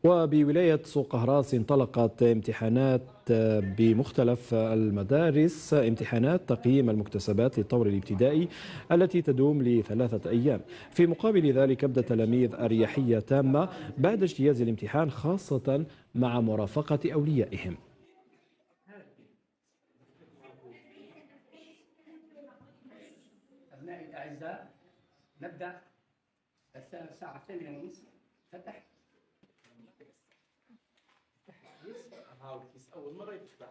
وبولاية سوق قهراس انطلقت امتحانات بمختلف المدارس، امتحانات تقييم المكتسبات للطور الابتدائي التي تدوم ل3 أيام. في مقابل ذلك أبدى التلاميذ أريحية تامة بعد اجتياز الامتحان، خاصة مع مرافقة أوليائهم. أبنائي الأعزاء، نبدأ الساعة 8:30. فتح الكيس أول مرة يفتح.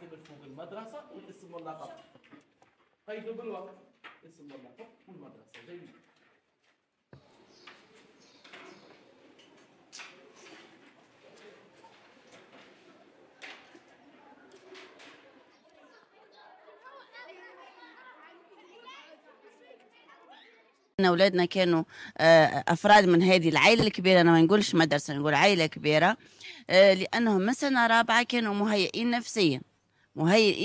كتب فوق المدرسة والاسم واللقب، قيدوا بالوقت اسم واللقب والمدرسة. جيد. أن أولادنا كانوا أفراد من هذه العائلة الكبيرة، أنا ما نقولش مدرسة، نقول عائلة كبيرة، لأنهم من سنة رابعة كانوا مهيئين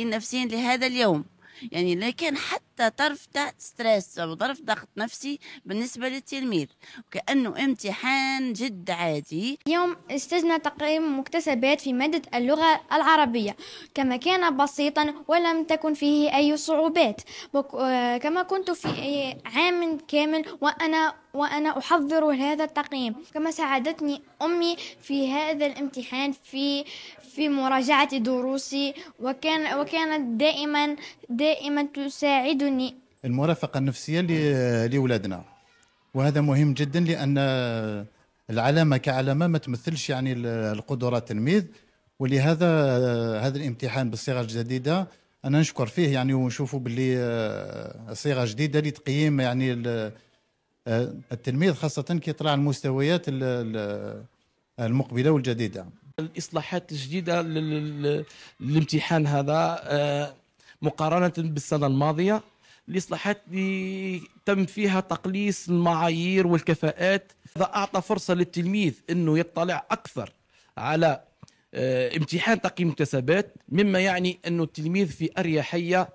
نفسيا لهذا اليوم. يعني لا كان حتى طرف ستريس أو طرف ضغط نفسي بالنسبة للتلميذ، وكأنه امتحان جد عادي. اليوم استجنا تقييم مكتسبات في مادة اللغة العربية، كما كان بسيطا ولم تكن فيه أي صعوبات، كما كنت في عام كامل وأنا أحضر هذا التقييم. كما ساعدتني أمي في هذا الامتحان في مراجعة دروسي، وكانت دائما تساعدني. المرافقة النفسية لأولادنا، وهذا مهم جدا، لأن العلامة كعلامة ما تمثلش يعني القدرات التلميذ. ولهذا هذا الامتحان بالصيغة الجديدة أنا نشكر فيه، يعني ونشوفوا باللي صيغة جديدة لتقييم يعني التلميذ، خاصة كي يطلع المستويات المقبلة والجديدة. الإصلاحات الجديدة للامتحان هذا مقارنة بالسنة الماضية، الإصلاحات اللي تم فيها تقليص المعايير والكفاءات. هذا أعطى فرصة للتلميذ أنه يطلع أكثر على امتحان تقييم مكتسبات، مما يعني أنه التلميذ في أريحية